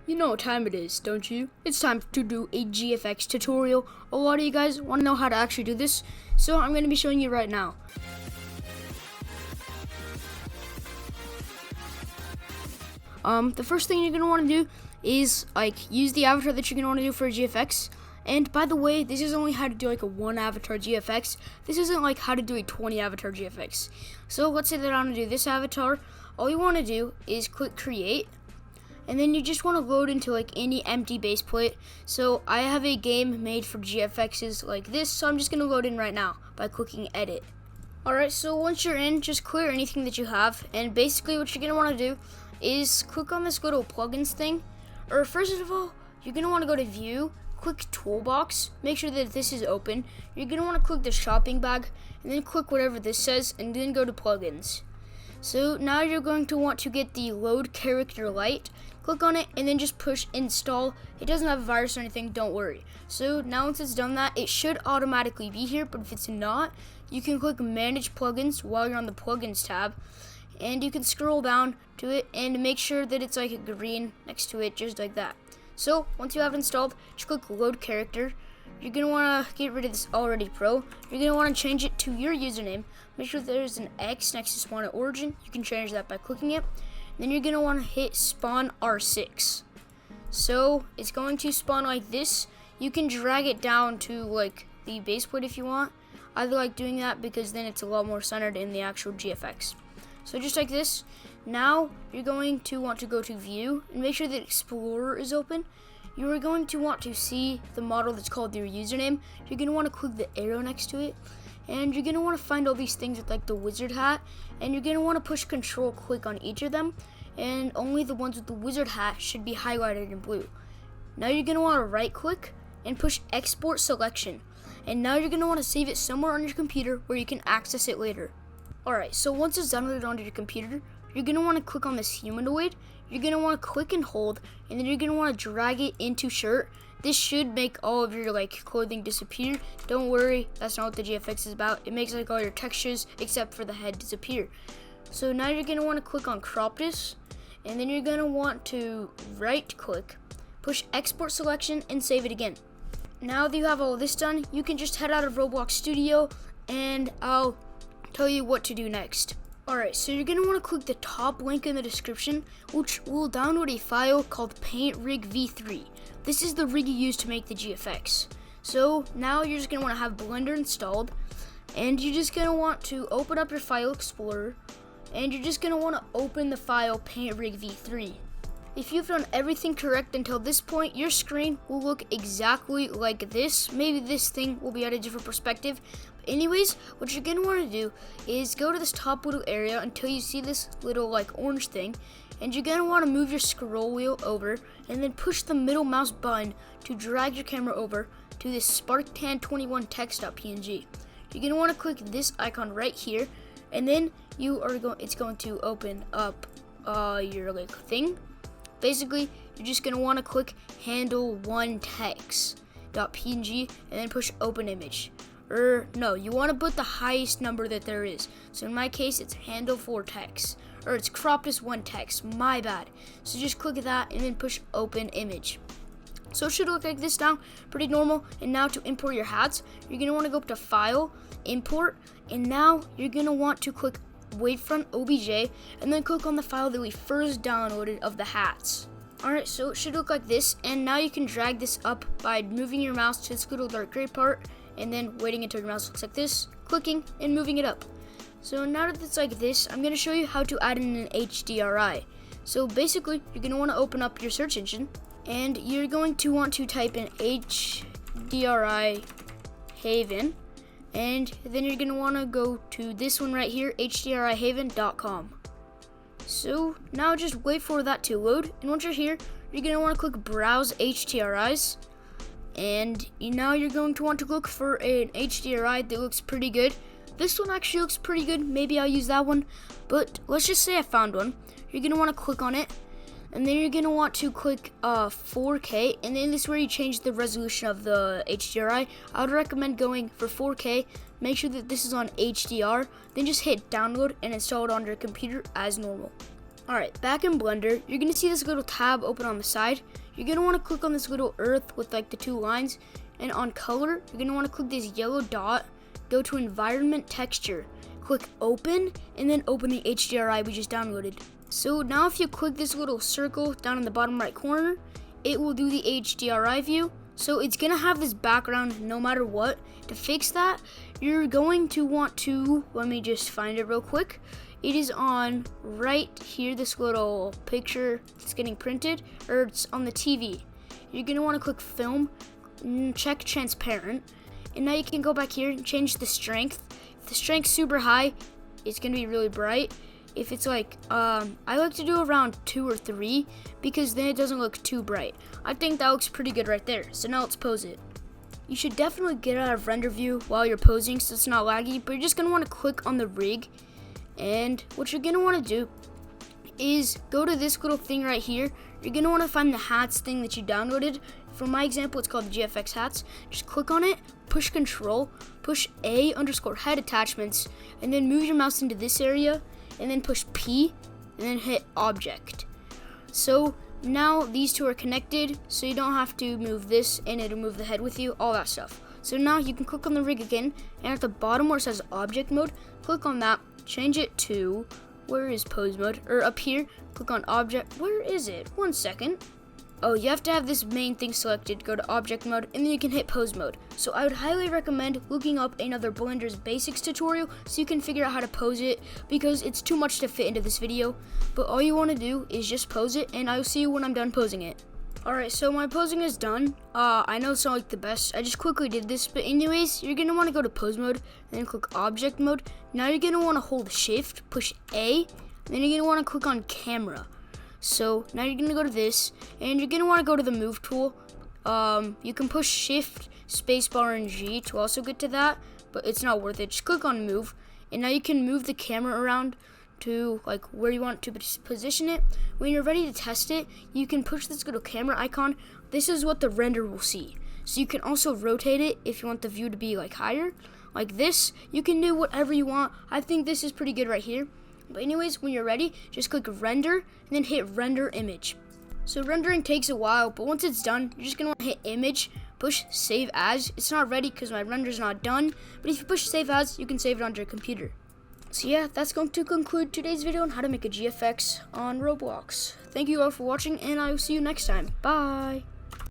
You know what time it is, don't you? It's time to do a GFX tutorial. A lot of you guys want to know how to actually do this, so I'm going to be showing you right now. The first thing you're going to want to do is use the avatar that you're going to want to do for a GFX. And by the way, this is only how to do a 1 avatar GFX. This isn't how to do a 20 avatar GFX. So let's say that I want to do this avatar. All you want to do is click create. And then you just want to load into any empty base plate. So I have a game made for GFXs like this, so I'm just going to load in right now by clicking edit. Alright, so once you're in, just clear anything that you have. And basically what you're going to want to do is click on this little plugins thing. Or first of all, you're going to want to go to view, click toolbox, make sure that this is open. You're going to want to click the shopping bag, and then click whatever this says, and then go to plugins. So now you're going to want to get the load character light. Click on it and then just push install. It doesn't have a virus or anything, don't worry. So now once it's done that, it should automatically be here, but if it's not, you can click manage plugins while you're on the plugins tab, and you can scroll down to it and make sure that it's a green next to it, just like that. So once you have it installed, just click load character. You're going to want to get rid of this already pro. You're going to want to change it to your username. Make sure there's an X next to spawn at origin. You can change that by clicking it. Then you're going to want to hit spawn R6. So it's going to spawn like this. You can drag it down to the base plate if you want. I like doing that because then it's a lot more centered in the actual GFX. So just like this. Now you're going to want to go to view and make sure that Explorer is open. You are going to want to see the model that's called your username. You're going to want to click the arrow next to it. And you're going to want to find all these things with the wizard hat. And you're going to want to push control click on each of them. And only the ones with the wizard hat should be highlighted in blue. Now you're going to want to right click and push export selection. And now you're going to want to save it somewhere on your computer where you can access it later. Alright, so once it's downloaded onto your computer, you're going to want to click on this humanoid. You're going to want to click and hold, and then you're going to want to drag it into shirt. This should make all of your clothing disappear. Don't worry, that's not what the GFX is about. It makes all your textures except for the head disappear. So now you're going to want to click on crop this, and then you're going to want to right click, push export selection, and save it again. Now that you have all this done, you can just head out of Roblox Studio, and I'll tell you what to do next. Alright, so you're going to want to click the top link in the description, which will download a file called Paint Rig V3. This is the rig you use to make the GFX. So now you're just going to want to have Blender installed, and you're just going to want to open up your file explorer, and you're just going to want to open the file Paint Rig V3. If you've done everything correct until this point, your screen will look exactly like this. Maybe this thing will be at a different perspective. But anyways, what you're going to want to do is go to this top little area until you see this little orange thing. And you're going to want to move your scroll wheel over and then push the middle mouse button to drag your camera over to this SparkTan21 text.png. You're going to want to click this icon right here, and then it's going to open up your thing. Basically, you're just going to want to click handle one text.png and then push open image. No, you want to put the highest number that there is. So in my case, it's handle 4 text, or it's crop as 1 text, my bad. So just click that and then push open image. So it should look like this now, pretty normal. And now to import your hats, you're going to want to go up to file, import, and now you're going to want to click wavefront obj and then click on the file that we first downloaded of the hats. Alright, so it should look like this, and now you can drag this up by moving your mouse to this little dark gray part and then waiting until your mouse looks like this, clicking and moving it up. So now that it's like this, I'm going to show you how to add in an HDRI. So basically, you're going to want to open up your search engine, and you're going to want to type in HDRI Haven. And then you're going to want to go to this one right here, hdrihaven.com. So now just wait for that to load. And once you're here, you're going to want to click Browse HDRIs. And now you're going to want to look for an HDRI that looks pretty good. This one actually looks pretty good. Maybe I'll use that one. But let's just say I found one. You're going to want to click on it. And then you're going to want to click 4K, and then this is where you change the resolution of the HDRI. I would recommend going for 4K. Make sure that this is on HDR, then just hit download and install it on your computer as normal. Alright, back in Blender, you're going to see this little tab open on the side. You're going to want to click on this little earth with like the two lines. And on color, you're going to want to click this yellow dot, go to environment texture, click open, and then open the HDRI we just downloaded. So now if you click this little circle down in the bottom right corner, it will do the HDRI view. So it's going to have this background no matter what. To fix that, you're going to want to, let me just find it real quick. It is on right here, this little picture that's getting printed, or it's on the TV. You're going to want to click film, check transparent, and now you can go back here and change the strength. If the strength's super high, it's going to be really bright. If it's like, I like to do around 2 or 3 because then it doesn't look too bright. I think that looks pretty good right there. So now let's pose it. You should definitely get out of render view while you're posing so it's not laggy, but you're just going to want to click on the rig. And what you're going to want to do is go to this little thing right here. You're going to want to find the hats thing that you downloaded. For my example, it's called the GFX hats. Just click on it, push control, push A_head attachments, and then move your mouse into this area, and then push P, and then hit object. So now these two are connected, so you don't have to move this, and it'll move the head with you, all that stuff. So now you can click on the rig again, and at the bottom where it says object mode, click on that, change it to, where is pose mode? Or up here, click on object, where is it? 1 second. Oh, you have to have this main thing selected, go to object mode, and then you can hit pose mode. So I would highly recommend looking up another Blender's basics tutorial so you can figure out how to pose it, because it's too much to fit into this video. But all you want to do is just pose it, and I'll see you when I'm done posing it. Alright, so my posing is done. I know it's not like the best, I just quickly did this, but anyways, you're going to want to go to pose mode, and then click object mode. Now you're going to want to hold shift, push A, and then you're going to want to click on camera. So now you're going to go to this, and you're going to want to go to the move tool. You can push shift, spacebar, and G to also get to that, but it's not worth it. Just click on move, and now you can move the camera around to like where you want to position it. When you're ready to test it, you can push this little camera icon. This is what the render will see. So you can also rotate it if you want the view to be like higher. Like this, you can do whatever you want. I think this is pretty good right here. But anyways, when you're ready, just click render and then hit render image. So rendering takes a while, but once it's done, you're just going to want to hit image, push save as. It's not ready because my render's not done, but if you push save as, you can save it on your computer. So yeah, that's going to conclude today's video on how to make a GFX on Roblox. Thank you all for watching, and I will see you next time. Bye!